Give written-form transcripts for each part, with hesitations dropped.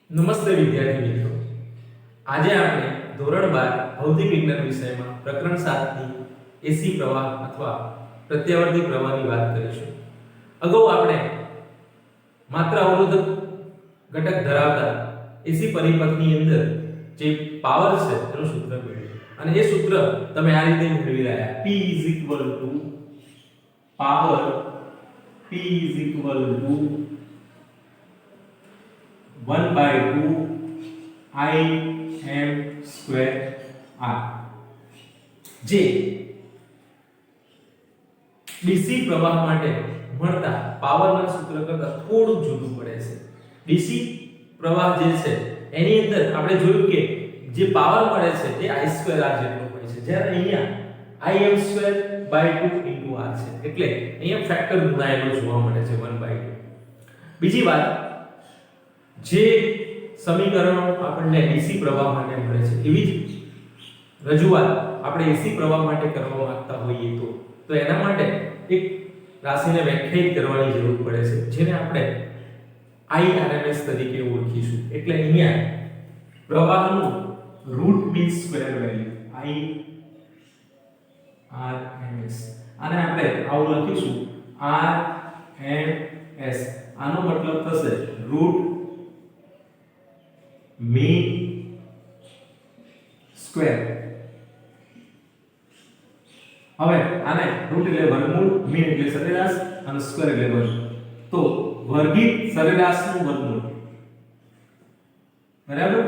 નમસ્તે વિદ્યાર્થી મિત્રો, આજે આપણે ધોરણ 12 ભૌતિક વિજ્ઞાન વિષયમાં પ્રકરણ 7 ની એસી પ્રવાહ અથવા પ્રત્યાવર્તી પ્રવાહની વાત કરીશું. અગાઉ આપણે માત્ર અવરોધક ઘટક ધરાવતા એસી પરિપથની અંદર જે પાવર છે એનું સૂત્ર મેળવ્યું અને એ સૂત્ર તમે આ રીતે મેળવી રહ્યા. P power P 1/2 Im² R, જે ડીસી પ્રવાહ માટે મળતા પાવરના સૂત્ર કરતાં થોડું જુદું પડે છે. ડીસી પ્રવાહ જે છે એની અંદર આપણે જોયું કે જે પાવર મળે છે એ I² R જેટલો હોય છે, જ્યારે અહીંયા Im²/2 R છે, એટલે અહીંયા ફેક્ટર ગુણાયેલો જોવા મળે છે 1/2. બીજી વાત, જે સમીકરણો આપણને ડીસી પ્રવાહ માટે મળે છે એવી જ રજૂઆત આપણે એસી પ્રવાહ માટે કરવા માંગતા હોઈએ તો એના માટે એક રાશિને વ્યાખ્યાયિત કરવાની જરૂર પડે છે, જેને આપણે IRMS તરીકે ઓળખીશું. એટલે અહીંયા પ્રવાહનું root mean square value IRMS, આને આપણે આવું લખીશું RMS. આનો મતલબ થશે રૂટ મીન સ્ક્વેર. હવે આને રૂટ એટલે વર્ગમૂળ, મીન એટલે સરેરાશ અને સ્ક્વેર એટલે વર્ગ. તો વર્ગિત સરેરાશનું વર્ગમૂળ, બરાબર,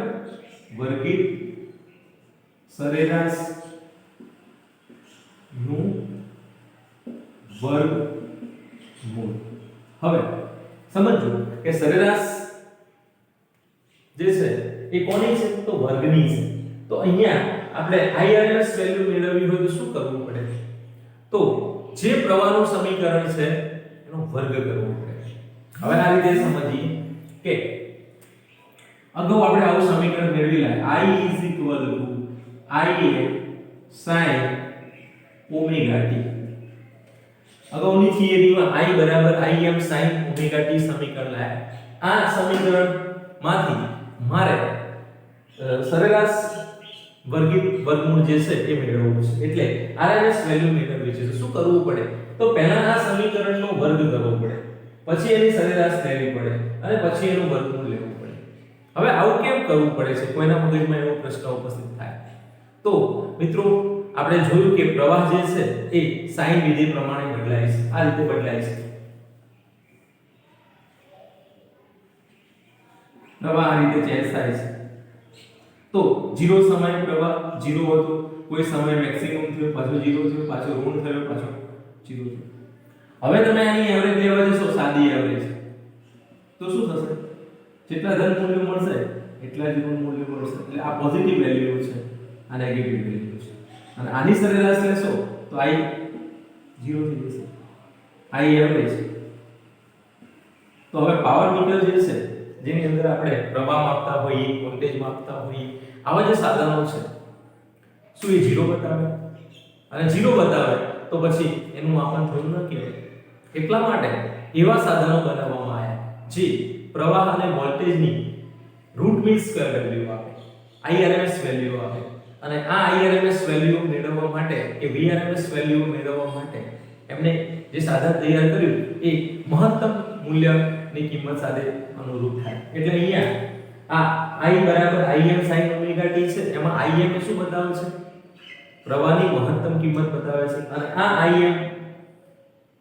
વર્ગિત સરેરાશ નું વર્ગમૂળ. હવે સમજો કે સરેરાશ જે છે એ કોની છે? તો વર્ગની છે. તો અહીંયા આપણે IRMS વેલ્યુ મેળવવી હોય તો શું કરવું પડે? તો જે પ્રવાહનું સમીકરણ છે એનો વર્ગ કરવો પડે. હવે આ રીતે સમજીએ કે અગાઉ આપણે આવું સમીકરણ મેળવી લાય, I = Im sin omega t. અગાઉની થિયરીમાં I = Im sin omega t સમીકરણ લાયા. આ સમીકરણ માંથી મારે સરેરાશ વર્ગિત વર્ગમૂળ જે છે એ મેળવવું છે, એટલે RMS વેલ્યુ મેળવવી છે. તો શું કરવું પડે? તો પહેલા આ સમીકરણનો વર્ગ કરવો પડે, પછી એની સરેરાશ લેવી પડે અને પછી એનું વર્ગમૂળ લેવું પડે. હવે આવું કેમ કરવું પડે છે? કોઈના મગજમાં એવો પ્રશ્ન ઉપસ્થિત થાય. તો મિત્રો, આપણે જોયું કે પ્રવાહ જે છે એ સાઇન વિધેય પ્રમાણે બદલાય છે. આ રીતે બદલાય છે. પ્રવાહ આ રીતે ચેન્જ થાય છે. તો 0 સમય પ્રવાહ 0 હતો, કોઈ સમય મેક્સિમમ થયો, પાછો 0 થયો, પાછો ઋણ થયો, પાછો 0 થયો. હવે તમે આની એવરેજ લેવા જશો, સાદી એવરેજ, તો શું થશે? જેટલા ધન મૂલ્ય મળશે એટલા જ ઋણ મૂલ્ય મળશે. એટલે આ પોઝિટિવ વેલ્યુ છે, આ નેગેટિવ વેલ્યુ છે. અને આની સરેરાશ લેશો તો I 0 થઈ જશે, I એવરેજ. તો હવે પાવર મીટર જે છે, જેની અંદર આપણે પ્રવાહ માપતા હોઈએ, વોલ્ટેજ માપતા હોઈએ, આવા જે સાધનો છે, શું એ 0 બતાવે? અને 0 બતાવે તો પછી એનું માપન થયું ન કહેવાય. એટલા માટે એવા સાધનો બનાવવામાં આવ્યા જે પ્રવાહ અને વોલ્ટેજની રૂટ મીન સ્ક્વેર વેલ્યુ આપે, IRMS વેલ્યુ આપે. અને આ IRMS વેલ્યુ મેળવવા માટે કે VRMS વેલ્યુ મેળવવા માટે એમને જે સાધન તૈયાર કર્યું એ મહત્તમ મૂલ્યની કિંમત સાથે અનુરૂપ થાય. એટલે અહીંયા આ I = Im sin omega t છે, એમાં Im એ શું બતાવે છે? પ્રવાહની મહત્તમ કિંમત બતાવે છે. અને આ Im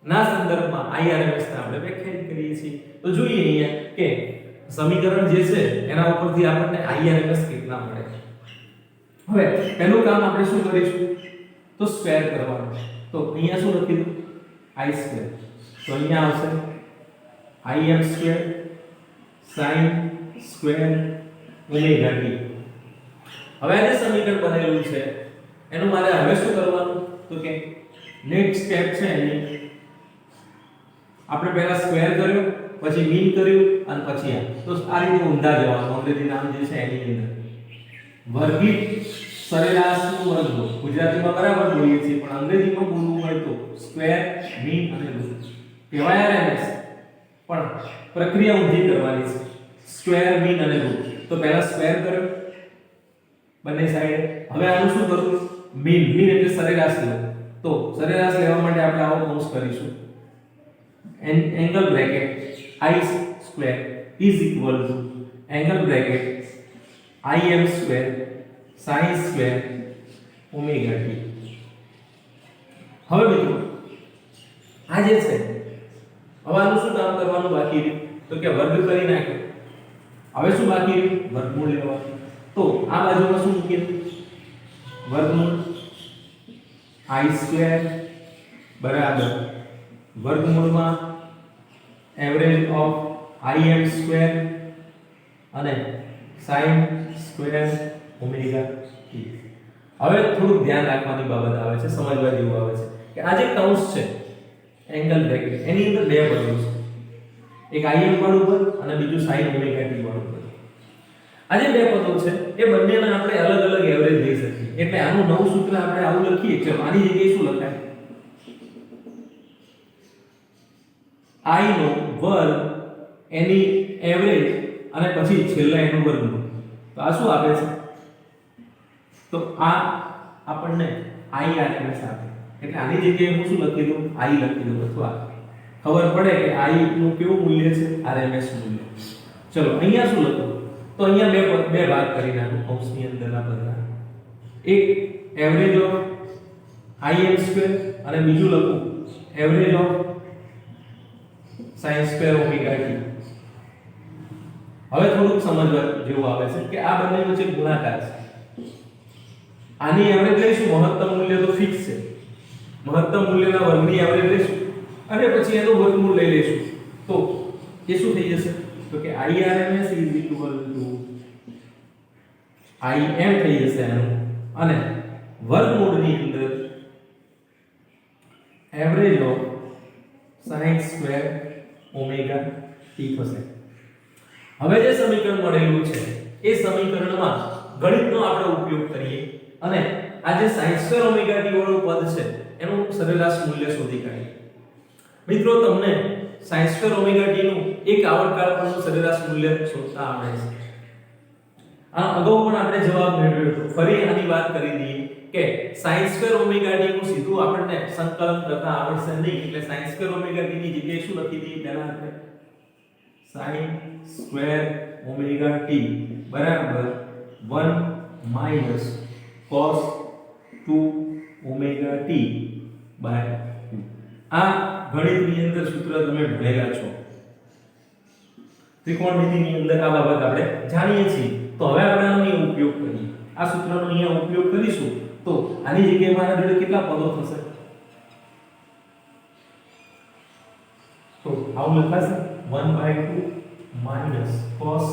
ના સંદર્ભમાં IRMS ને આપણે વ્યાખ્યાયિત કરીએ છીએ. તો જોઈએ અહીંયા કે સમીકરણ જે છે એના ઉપરથી આપણને IRMS કેટલા મળે. હવે પહેલું કામ આપણે શું કરીશું? તો સ્ક્વેર કરવાનું. તો અહીંયા શું લખી દઉં? I². તો અહીંયા આવશે Im² sin square omega t. હવે આ જે સમીકરણ બનેલું છે એનું મારે હવે શું કરવાનું? તો કે નેક્સ્ટ સ્ટેપ છે એની આપણે પહેલા સ્ક્વેર કર્યો, પછી મીન કર્યું અને પછી આ. તો આ રીતે ઊંધા જવાનું. અંગ્રેજી નામ જે છે એની અંદર વર્ગિત સરેરાશનું વર્ગમૂળ. ગુજરાતીમાં બરાબર બોલીએ છીએ, પણ અંગ્રેજીમાં બોલવું હોય તો સ્ક્વેર, મીન અને રૂટ. કહેવાય RMS, પણ પ્રક્રિયા ઊંધી કરવાની છે. સ્ક્વેર મીન અને રૂટ તો પહેલા સ્ક્વેર કર્યો બંને સાઈડે. હવે આનું શું કરવું? મીન. મીન એટલે સરેરાશ લો. તો સરેરાશ લેવા માટે આપણે આવો કૌંસ કરીશું. Angle bracket I square is equal to angle bracket im square sin square omega t. હવે મિત્રો આ જે છે, હવે આનું શું કામ કરવાનું બાકી રહ્યું? તો કે વર્ગ કરી નાખ્યો. હવે શું બાકી રહ્યું? વર્ગમૂળ લેવાનું. તો આ બાજુમાં શું મૂકીએ? વર્ગમૂળ I square બરાબર વર્ગમૂળમાં એવરેજ ઓફ im સ્ક્વેર અને sin સ્ક્વેર ઓમેગા t. હવે થોડું ધ્યાન રાખવાની બાબત આવે છે, સમજવા જેવું આવે છે કે આ જે કૌંસ છે એંગલ બ્રેકેટ, એની અંદર બે પદો છે, એક im વાળું પદ અને બીજું sin ઓમેગા t વાળું પદ. આ જે બે પદો છે એ બંનેના આપણે અલગ અલગ એવરેજ લઈ શકીએ. એટલે આનું નવું સૂત્ર આપણે આવું લખીએ. ચલો આની જગ્યાએ શું લખાય? I નો વર્ગ એની એવરેજ અને પછી છેલ્લા એનું વર્ગમૂળ. તો આ શું આપે છે? તો આ આપણને IRMS આપે. એટલે આની જગ્યાએ હું શું લખી દઉં? I લખી દઉં, અથવા ખબર પડે કે I નું કેવું મૂલ્ય છે? RMS મૂલ્ય. ચલો અહીંયા શું લખું? તો અહીંયા બે ભાગ કરી નાખું કૌંસની અંદરના પદના. એક એવરેજ ઓફ im સ્ક્વેર અને બીજું લખું average of sin square omega t. હવે થોડુંક સમજવા જેવું આવે છે કે આ બંને વચ્ચે ગુણાકાર છે. આની એવરેજ લઈશું, મહત્તમ મૂલ્ય તો ફિક્સ છે, મહત્તમ મૂલ્યના વર્ગની એવરેજ લઈશું અને પછી એનું વર્ગમૂળ લઈ લઈશું. તો એ શું થઈ જશે? તો કે IRMS is equal to IM થઈ જશે એનું, અને વર્ગમૂળની અંદર average of sin square omega t થશે. હવે જે સમીકરણ મળેલું છે એ સમીકરણમાં ગણિતનો આપણે ઉપયોગ કરીએ અને આ જે sin સ્ક્વેર ઓમેગા t વાળું પદ છે એનું સરેરાશ મૂલ્ય શોધી કાઢીએ. મિત્રો તમને sin સ્ક્વેર ઓમેગા t નું એક આવર્તકાળ પરનું સરેરાશ મૂલ્ય શોધતા આવડે છે. આ અગાઉ પણ આપણે જવાબ મેળવ્યો હતો. ફરી આની વાત કરી દઈએ કે sin સ્ક્વેર ઓમેગા t નું સીધું આપણને સંકલન કરતા આવડશે નહીં. એટલે sin સ્ક્વેર ઓમેગા t ની જગ્યાએ શું લખી દઈએ? પહેલા આપણે sin સ્ક્વેર ઓમેગા t બરાબર 1 minus cos 2 omega t by 2. આ ગણિતની અંદર સૂત્ર તમે ભણેલા છો. ત્રિકોણમિતિની અંદર આ બાબત આપણે જાણીએ છીએ. તો હવે આપણે આનો ઉપયોગ કરીએ. આ સૂત્રનો અહીંયા ઉપયોગ કરીશું. તો આની જગ્યાએ મારા જોડે કેટલા પદો થશે? તો આવું લખાશે 1/2 minus cos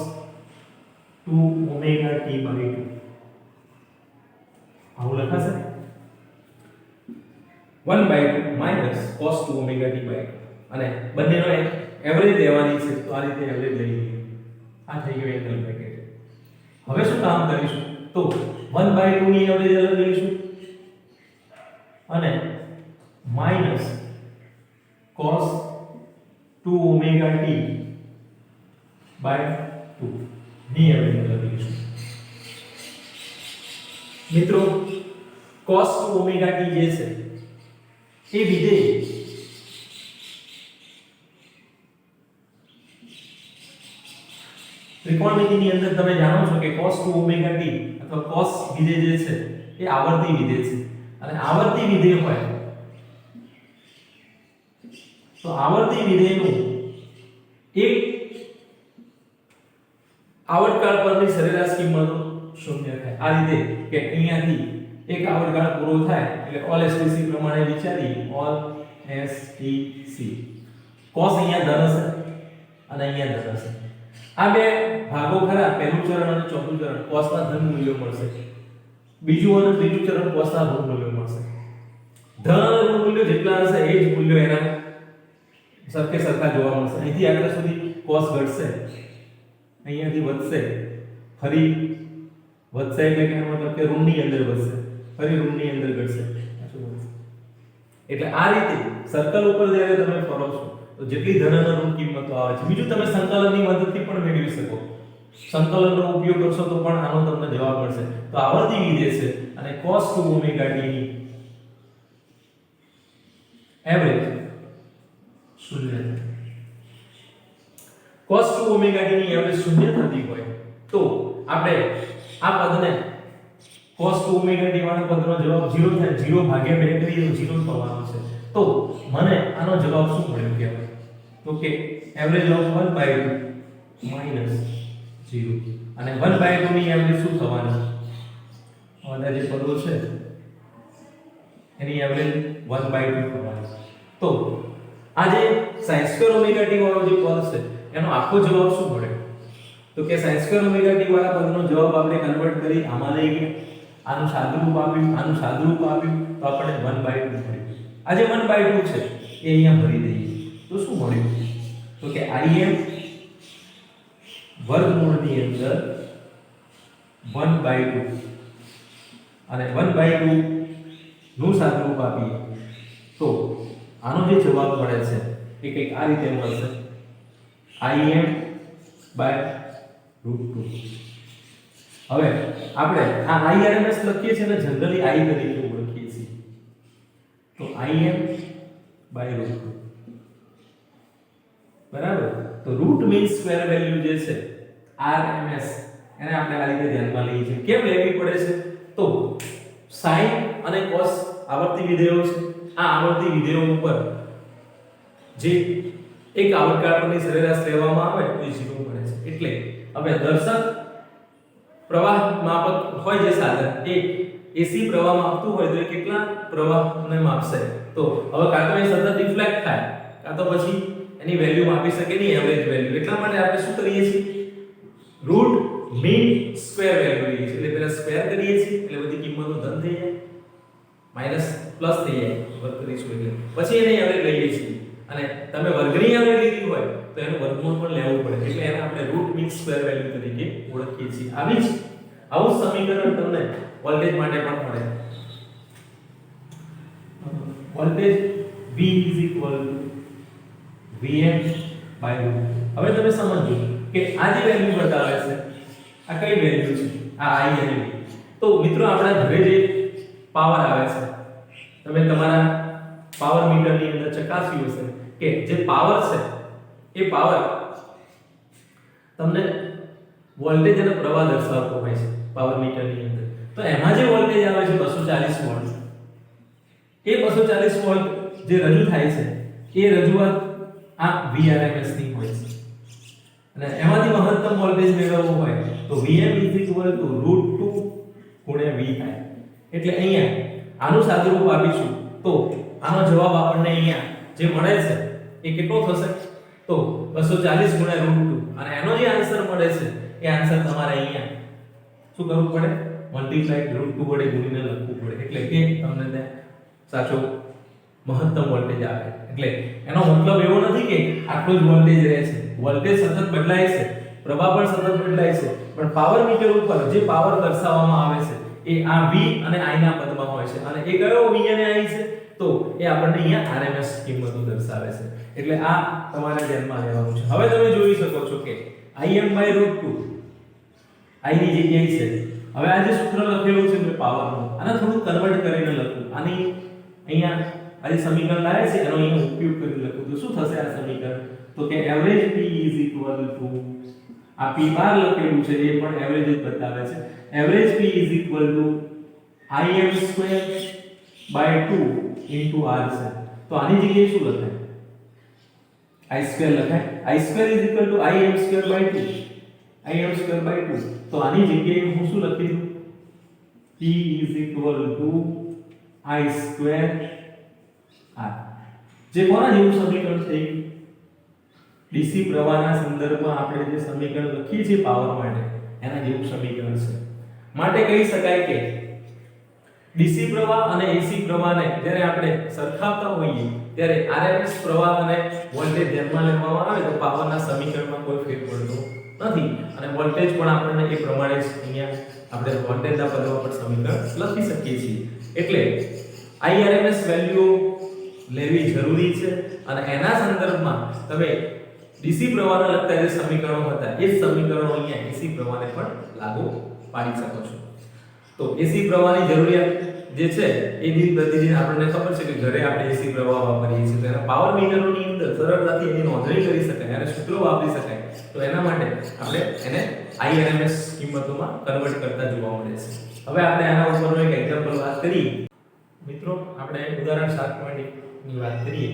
2 omega t by 2. આવું લખાશે 1/2 minus cos 2 omega t by 2. અને બંનેનો એવરેજ લેવાની છે. તો આ રીતે એવરેજ લઈ લઈએ. આ થઈ ગયું એંગલ બ્રેકેટ. હવે શું કામ કરીશું? તો 1/2 ની એવરેજ અલગ લઈશું અને minus cos 2 omega t by 2 ની એવરેજ અલગ લઈશું. મિત્રો cos 2 ઓમેગા t જે છે એ વિધેય ત્રિકોણમિતિની અંદર તમે જાણો છો કે cos 2 ઓમેગા t અથવા cos વિધેય જે છે એ આવર્તી વિધેય છે. અને આવર્તી વિધેય હોય તો આવર્તી વિધેયનું એક આવર્તકાળ પરની સરેરાશ કિંમત 0 થાય. આ રીતે કે અહીંયાથી એક આવર્તકાળ પૂરો થાય એટલે ઓલ STC પ્રમાણે વિચારી ઓલ STC cos અહીંયા ધન હશે અને અહીંયા ધન હશે. આ બે ભાગો ખરા, પહેલું ચરણ અને ચોથું ચરણ cos ના ધન મૂલ્યો મળશે. બીજું અને ત્રીજું ચરણ cos ના ઋણ મૂલ્યો મળશે. ધન અને ઋણ મૂલ્યો જેટલા હશે એ જ મૂલ્યો એના સરખે સરખા જોવા મળશે. અહીંથી આગળ સુધી cos ઘટશે, અહીંયાથી વધશે, ફરી વધશે એટલે કે મતલબ કે ઋણની અંદર વધશે, ફરી ઋણની અંદર ઘટશે. એટલે આ રીતે સર્કલ ઉપર જ્યારે તમે ફરો છો તો જેટલી ધન અને ઋણ કિંમતો આવે છે, બીજું તમે સંકલનની મદદથી પણ મેળવી શકો. સંકલનનો ઉપયોગ કરશો તો પણ આનો તમને જવાબ મળશે. તો આવર્તી વિધેય છે અને cos 2 ઓમેગા t ની એવરેજ 0 cos 2 ઓમેગા t ની એવરેજ 0 થતી હોય તો આપણે આ પદને cos 2 ઓમેગા t વાળા પદનો જવાબ 0 થાય. 0 ભાગ્યા 2 કરીએ તો 0 થવાનો છે. તો મને આનો જવાબ શું મળ્યો કહેવાય? તો કે એવરેજ ઓફ 1/2 માઈનસ 0 અને 1/2 ની એવરેજ શું થવાની? આના જે પદો છે એની એવરેજ 1/2 થવાની. તો આ જે sin² ઓમેગા t વાળો જે પદ છે એનો આખો જવાબ શું મળ્યો? તો કે sin² ઓમેગા t વાળા પદનો જવાબ આપણે કન્વર્ટ કરી આમાં લઈ ગયા, આનું સાદુરૂપ આપ્યું, આનું સાદુરૂપ આપ્યું તો આપણે 1/2 મળ્યું. આ જે 1/2 છે એ અહીંયા ભરી દઈએ તો શું મળ્યું? તો કે Im વર્ગમૂળની અંદર 1/2 અને 1/2 નું સાદુરૂપ આપીએ તો આનો જે જવાબ મળે છે એ કંઈક આ રીતે મળશે Im/√2. હવે આપણે આ Irms લખીએ છીએ ને જનરલી I તરીકે ઓળખીએ છીએ. તો Im/√2 બરાબર. તો રૂટ મીન સ્ક્વેર વેલ્યુ જે છે RMS એને આપણે આ રીતે ધ્યાનમાં લઈએ છીએ. કેમ લેવી પડે છે? તો sin અને cos આવર્તી વિધેયો છે. આ આવર્તી વિધેયો ઉપર જે એક આવર્તકાળ પરની સરેરાશ લેવામાં આવે તો 0 મળે છે. એટલે હવે દર્શક પ્રવાહ માપક હોય જે સાધન એ AC પ્રવાહ માપતું હોય તો એ કેટલા પ્રવાહને માપશે? તો હવે કાં તો એ સતત રિફ્લેક્ટ થાય કાં તો પછી એની વેલ્યુ માપી શકે નહીં, એવરેજ વેલ્યુ. એટલા માટે આપણે શું કરીએ છીએ? રૂટ મીન સ્ક્વેર વેલ્યુ લઈએ છીએ. એટલે પહેલા સ્ક્વેર કરીએ છીએ એટલે બધી કિંમતો ધન થઈ જાય, માઈનસ પ્લસ થઈ જાય, વર્ગ કરીશું એટલે પછી એને એવરેજ લઈએ છીએ. અને તમે વર્ગની એવરેજ લીધી હોય તો એનું વર્ગમૂળ પણ લેવું પડે. એટલે એને આપણે રૂટ મીન સ્ક્વેર વેલ્યુ તરીકે ઓળખીએ છીએ. આવું સમીકરણ તમને વોલ્ટેજ માટે પણ મળે. Voltage V Vm/√. હવે તમે સમજો કે આ જે વેલ્યુ બતાવે છે આ કઈ વેલ્યુ છે? આ I અને V. તો મિત્રો આપણા ઘરે જે પાવર આવે છે તમે તમારા પાવર મીટરની અંદર ચકાસ્યું હશે કે જે પાવર છે એ પાવર તમને વોલ્ટેજ અને પ્રવાહ દર્શાવતો હોય છે પાવર મીટરની અંદર. તો એમાં જે વોલ્ટેજ આવે છે 240 વોલ્ટ, એ 240 વોલ્ટ જે રજૂ થાય છે એ રજૂઆત આ Vrms ની હોય છે. અને એમાંથી મહત્તમ વોલ્ટેજ મેળવવો હોય તો Vm √2 * V થાય. એટલે અહીંયા આનું સાદુરૂપ આપીશું તો આનો જવાબ આપણને અહીંયા જે મળે છે એ કેટલો થશે? તો 240 * √2 અને એનો જે આન્સર મળે છે એ આન્સર તમારે અહીંયા શું કરવું પડે? મલ્ટીપ્લાય √2 વડે ગુણીને લખવું પડે. એટલે કે તમને ત્યાં સાચો મહત્તમ વોલ્ટેજ આવે. એટલે એનો મતલબ એવો નથી કે આટલો જ વોલ્ટેજ રહે છે. વોલ્ટેજ સતત બદલાય છે, પ્રવાહ પણ સતત બદલાય છે, પણ પાવર મીટર ઉપર જે પાવર દર્શાવવામાં આવે છે એ આ V અને I ના પદમાં હોય છે. અને એ કયો V અને I છે? તો એ આપણને અહીંયા RMS કિંમતો દર્શાવે છે. એટલે આ તમારે ધ્યાનમાં લેવાનું છે. હવે તમે જોઈ શકો છો કે Im/√2 I ની જગ્યાએ છે. હવે આ જે સૂત્ર લખેલું છે મેં પાવરનું, આને થોડું કન્વર્ટ કરીને લખું. આની અહીંયા આ જે સમીકરણ લાવે છે એનો અહીંયા ઉપયોગ કરીને લખું તો શું થશે આ સમીકરણ? તો કે એવરેજ P આ P બાર લખેલું છે એ પણ એવરેજ જ બતાવે છે. એવરેજ P Im²/2 * R છે. તો આની જગ્યાએ શું લખાય? I² લખાય. I² Im²/2 તો આની જગ્યાએ હું શું લખી દઉં? P I² R. જે કોના જેવું સમીકરણ થઈ ગયું? DC પ્રવાહના સંદર્ભમાં આપણે જે સમીકરણ લખીએ છીએ પાવર માટે એના જેવું સમીકરણ છે. માટે કહી શકાય કે DC પ્રવાહ અને AC પ્રવાહને જ્યારે આપણે સરખાવતા હોઈએ ત્યારે RMS પ્રવાહ અને વોલ્ટેજ ધ્યાનમાં લેવામાં આવે તો પાવરના સમીકરણમાં કોઈ ફેર પડતો નથી. અને વોલ્ટેજ પણ આપણને એ પ્રમાણે જ અહીંયા આપણે વોલ્ટેજના પદમાં પણ સમીકરણ લખી શકીએ છીએ. એટલે IRMS વેલ્યુ લેવી જરૂરી છે અને એના સંદર્ભમાં તમે ડીસી પ્રવાહને લગતા જે સમીકરણો હતા એ જ સમીકરણો અહીંયા એસી પ્રવાહને પણ લાગુ પાડી શકો છો. તો એસી પ્રવાહની જરૂરિયાત જે છે એ દિન પ્રતિદિન આપણને ખબર છે કે ઘરે આપણે એસી પ્રવાહ વાપરીએ છીએ તો એના પાવર મીટરોની અંદર સરળતાથી એની નોંધણી કરી શકાય અને સૂત્રો વાપરી શકાય. તો એના માટે આપણે એને IRMS કિંમતોમાં કન્વર્ટ કરતા જોવા મળે છે. હવે આપણે આના ઉપરનો એક એક્ઝામ્પલ વાત કરીએ. મિત્રો આપણે ઉદાહરણ 7.1 ની વાત કરીએ.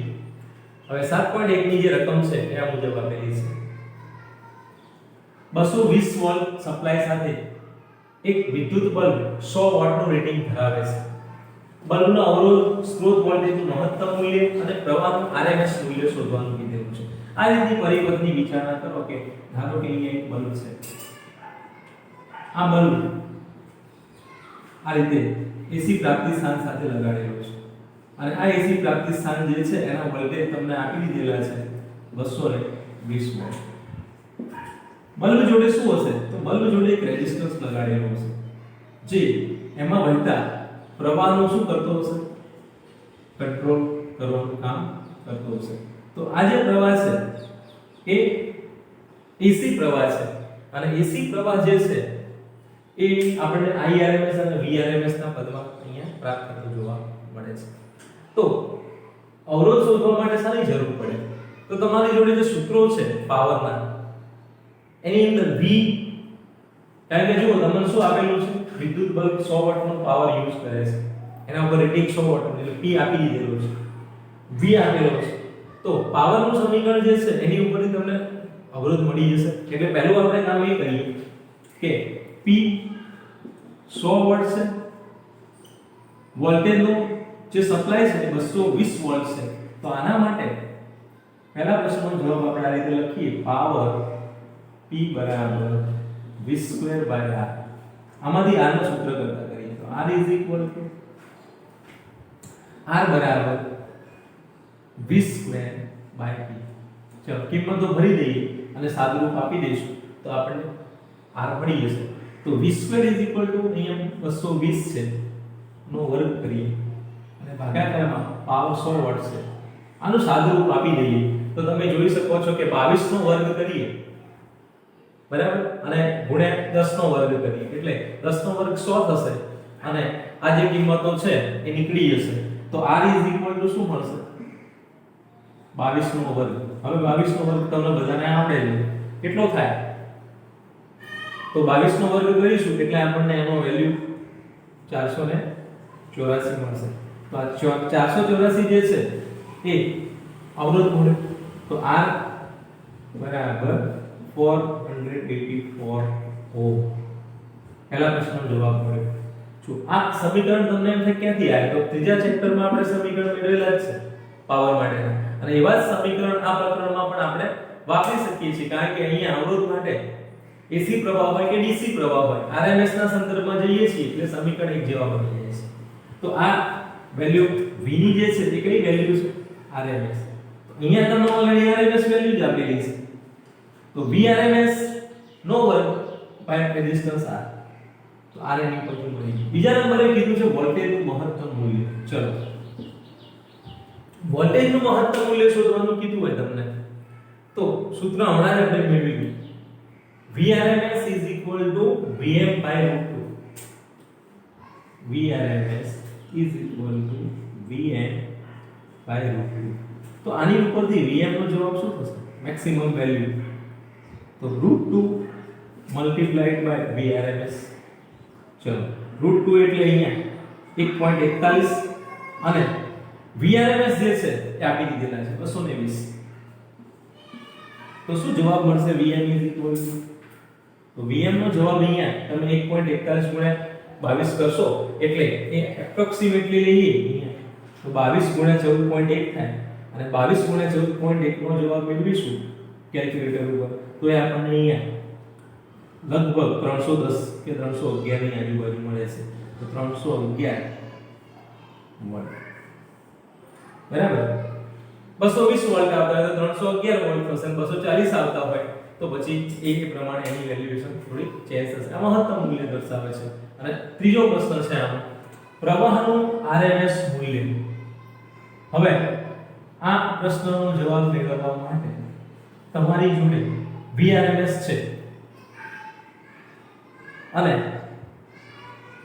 હવે 7.1 ની જે રકમ છે એ આ મુજબ આપેલી છે. 220 વોલ્ટ સપ્લાય સાથે એક વિદ્યુત બલ્બ 100 વોટનું રેટિંગ ધરાવે છે. બલ્બનો અવરોધ સ્ત્રોત વોલ્ટેજનું મહત્તમ મૂલ્ય અને પ્રવાહનું RMS મૂલ્ય શોધવાનું કીધેલું છે. આ રીતની પરિપથની વિચારણા કરો કે ધારો કે અહીંયા એક બલ્બ છે. આ બલ્બ આ રીતે એસી પ્રાપ્તિ સ્થાન સાથે લગાડેલો છે અને આ એસી પ્રાપ્તિ સ્થાન જે છે એના વોલ્ટેજ તમને આપી દીધેલા છે 220 વોલ્ટ. બલ્બ જોડે શું હશે? તો બલ્બ જોડે એક રેઝિસ્ટન્સ લગાડેલો હશે જે એમાં વહેતા પ્રવાહનું શું કરતો હશે? કંટ્રોલ કરવાનું કામ કરતો હશે. તો આ જે પ્રવાહ છે એ એસી પ્રવાહ છે અને એસી પ્રવાહ જે છે એ આપણે IRMS અને VRMS ના પદમાં અહીંયા પ્રાપ્ત થતો જોવા મળે છે. તો અવરોધ શોધવા માટે શાની જરૂર પડે? તો તમારી જોડે જે સૂત્રો છે પાવરના એની અંદર V, કારણ કે જુઓ તમને શું આપેલું છે? વિદ્યુત બલ્બ 100 વોટનો પાવર યુઝ કરે છે. એના ઉપર રેટિંગ 100 વોટ એટલે P આપી દીધેલો છે. V આપેલો છે. તો પાવરનું સમીકરણ જે છે એની ઉપરથી તમને અવરોધ મળી જશે. એટલે પહેલું આપણે કામ એ કરીએ કે P 100 વોટ છે. વોલ્ટેજનો જે સપ્લાય છે એ 220 વોલ્ટ છે. તો આના માટે પહેલા પ્રશ્નનો જવાબ આપણે આ રીતે લખીએ. પાવર P બરાબર V²/R. આમાંથી R નું સૂત્ર કરતા કરીએ તો R R બરાબર V²/P. ચલો કિંમતો ભરી દઈએ અને સાદુરૂપ આપી દઈશું તો આપણને R મળી જશે. તો V² અહીંયા 220 છે નો વર્ગ કરીએ અને ભાગાકારમાં પાવર 100 વોટ છે. આનું સાદુરૂપ આપી દઈએ તો તમે જોઈ શકો છો કે 22 નો વર્ગ કરીએ બરાબર અને ગુણ્યા 10 નો વર્ગ કરીએ એટલે 10 નો વર્ગ 100 થશે અને આ જે કિંમતો છે એ નીકળી જશે. તો R શું મળશે? 22 નો વર્ગ. હવે 22 નો વર્ગ તમને બધાને આવડે છે. કેટલો થાય? તો 22 નો વર્ગ કરીશું એટલે આપણને એનો વેલ્યુ 484 મળશે. તો આ 484 જે છે એ અવરોધ મળે. તો R બરાબર 484 ઓહ્મ. પહેલા પ્રશ્નનો જવાબ મળ્યો. જો આ સમીકરણ તમને એમ થાય ક્યાંથી આવ્યું? તો ત્રીજા ચેપ્ટરમાં આપણે સમીકરણ મેળવેલા જ છે પાવર માટેના અને એવા જ સમીકરણ આ પ્રકરણમાં પણ આપણે વાપરી શકીએ છીએ કારણ કે અહીંયા અવરોધ માટે એસી પ્રવાહ હોય કે ડીસી પ્રવાહ હોય RMS ના સંદર્ભમાં જઈએ છીએ એટલે સમીકરણ એક જેવા બની જાય છે. તો આ વેલ્યુ V ની જે છે તે કઈ વેલ્યુ છે? RMS. તો અહીંયા તમને ઓલરેડી RMS વેલ્યુ જ આપેલી છે. તો VRMS નો વર્ગ બાય રેઝિસ્ટન્સ R. તો R એની પરથી મળી ગયું. બીજા નંબરે કીધું છે વોલ્ટેજનું મહત્તમ મૂલ્ય. ચલો વોલ્ટેજનું મહત્તમ મૂલ્ય શોધવાનું કીધું હોય તમને તો સૂત્ર હમણાં જ આપણે મેળવી લીધું. VRMS Vm/√2. VRMS Vm/√2. તો આની ઉપરથી Vm નો જવાબ શું થશે? Maximum value. તો √2 મલ્ટીપ્લાઈડ બાય VRMS. ચલો √2 એટલે અહીંયા 1.41 અને VRMS જે છે એ આપી દીધેલા છે 220. તો શું જવાબ મળશે? Vm તો Vm નો જવાબ અહીંયા તમે 1.41 ગુણ્યા 22 કરશો એટલે એ એપ્રોક્સિમેટલી લઈએ અહીંયા તો 22 ગુણ્યા 14.1 થાય અને 22 ગુણ્યા 14.1 નો જવાબ મેળવીશું કેલ્ક્યુલેટર ઉપર તો એ આપણને અહીંયા લગભગ 310 કે 311 ની આજુબાજુ મળે છે. તો 311 વોલ્ટ બરાબર. 220 વોલ્ટ આવતા હોય તો 311 વોલ્ટ થશે. 240 આવતા હોય તો પછી એ પ્રમાણે એની વેલ્યુએશન થોડી ચેન્જ થશે. આ મહત્તમ મૂલ્ય દર્શાવે છે. અને ત્રીજો પ્રશ્ન છે આમાં પ્રવાહનું RMS મૂલ્ય. હવે આ પ્રશ્નનો જવાબ મેળવવા માટે તમારી જોડે VRMS છે અને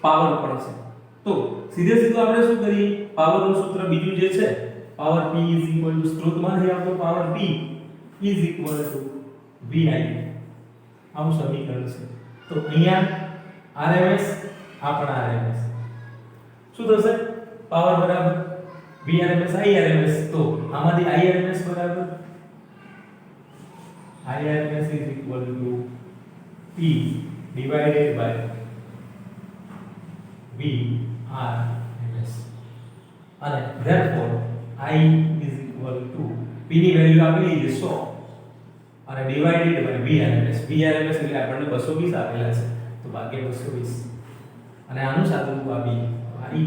પાવર પણ છે, તો સીધે સીધું આપણે શું કરીએ, પાવરનું સૂત્ર બીજું જે છે પાવર P સ્ત્રોતમાંથી આવતો પાવર P VI આવું સમીકરણ છે। તો અહીંયા RMS આપણા RMS શું થશે, પાવર બરાબર VRMS IRMS, તો આમાંથી IRMS બરાબર IRMS P divided by VRMS અને therefore I P ની વેલ્યુ આપેલી છે 100 અને ડિવાઇડેડ બાય VRMS એટલે આપણને 220 આપેલા છે, તો ભાગ્યા 220 અને આનું સાદુરૂપ આપી I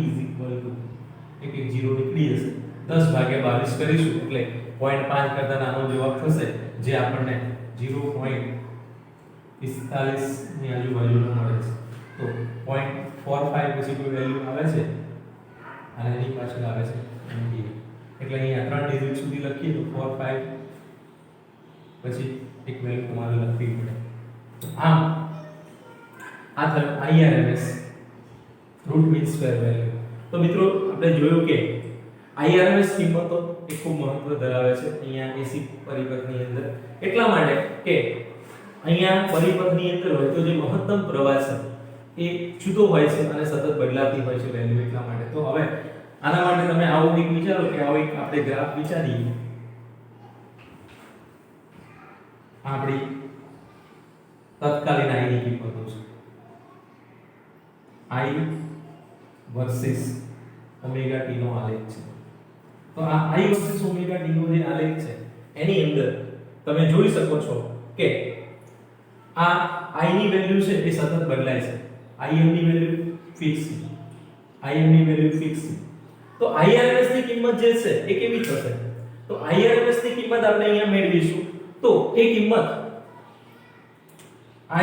એક 0 નીકળી જશે, 10 ભાગ્યા 22 કરીશું એટલે 0.5 કરતા નાનો જવાબ થશે, જે આપણને 0.45 ની આજુબાજુનો મળે છે। તો 0.45 પછી કોઈ વેલ્યુ આવે છે અને એની પાછળ આવે છે 98, એટલે અહીંયા 3 ડિજિટ સુધી લખીએ તો 45 પછી એક વેલ્યુ તમારે લખવી પડે। આમ આ થયું IRMS root mean square value. તો મિત્રો આપણે જોયું કે IRMS કિંમતો એ ખૂબ મહત્વ ધરાવે છે અહીંયા AC પરિપથની અંદર, એટલા માટે કે અહીંયા પરિપથની અંદર હોય તો જે મહત્તમ પ્રવાહ છે એ છૂટો હોય છે અને સતત બદલાતી હોય છે વેલ્યુ, એટલા માટે। તો હવે આના માટે તમે આવું એક વિચારો કે આવો એક આપણે ગ્રાફ વિચારીએ, આપણી તત્કાલીન I ની કિંમતો છે, I વર્સિસ ઓમેગા t નો આલેખ છે। તો આ I વર્સિસ ઓમેગા t નો જે આલેખ છે એની અંદર તમે જોઈ શકો છો કે આ I ની વેલ્યુ છે એ સતત બદલાય છે, Im ની વેલ્યુ ફિક્સ છે, Im ની વેલ્યુ ફિક્સ છે। તો IRMS ની કિંમત જે છે એ કેવી થશે, તો IRMS ની કિંમત આપણે અહીંયા મેળવીશું, તો એ કિંમત Im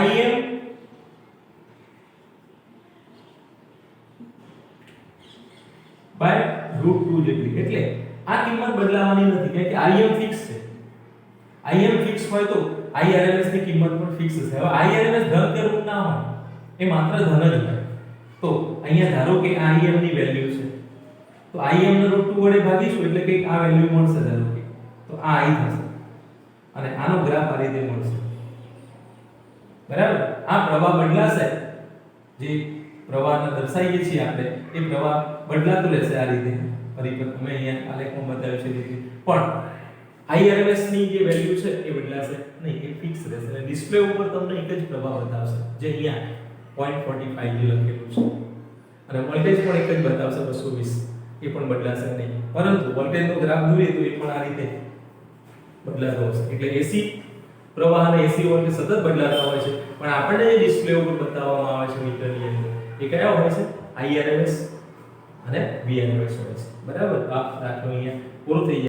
બાય √2 જેટલી, એટલે આ કિંમત બદલાવાની નથી કારણ કે Im ફિક્સ છે, Im ફિક્સ હોય તો IRMS ની કિંમત પણ ફિક્સ હશે। હવે IRMS ધન કે ઋણ ના હોય, એ માત્ર ધન જ હોય, તો અહીંયા ધારો કે આ Im ની વેલ્યુ છે, તો Im ને √2 વડે ભાગીશું એટલે કે આ વેલ્યુ મળશે, ધારો કે તો આ I થશે અને આનો ગ્રાફ આ રીતે મળશે, બરાબર। આ પ્રવાહ બદલાશે, જે પ્રવાહને દર્શાવીએ છીએ આપણે એ પ્રવાહ બદલાતો રહેશે આ રીતે પરિપથ, અમે અહીંયા આલેખમાં બતાવ્યું છે રીતે, પણ IRMS ની જે વેલ્યુ છે એ બદલાશે નહીં, એ ફિક્સ રહેશે અને ડિસ્પ્લે ઉપર તમને એક જ પ્રવાહ બતાવશે, જે અહીંયા 0.45 જે લખેલું છે, અને વોલ્ટેજ પણ એક જ બતાવશે 220, એ પણ બદલાશે નહીં, પરંતુ વોલ્ટેજનો ગ્રાફ જોઈએ તો એ પણ આ રીતે બદલાતો હશે। એટલે AC પ્રવાહ અને AC વોલ્ટેજ સતત બદલાતા હોય છે, પણ આપણને જે ડિસ્પ્લે ઉપર બતાવવામાં આવે છે મીટરની અંદર એ કયા હોય છે, IRMS અને VRMS હોય છે, બરાબર। આ દાખલો અહીંયા પૂરો થઈ જાય।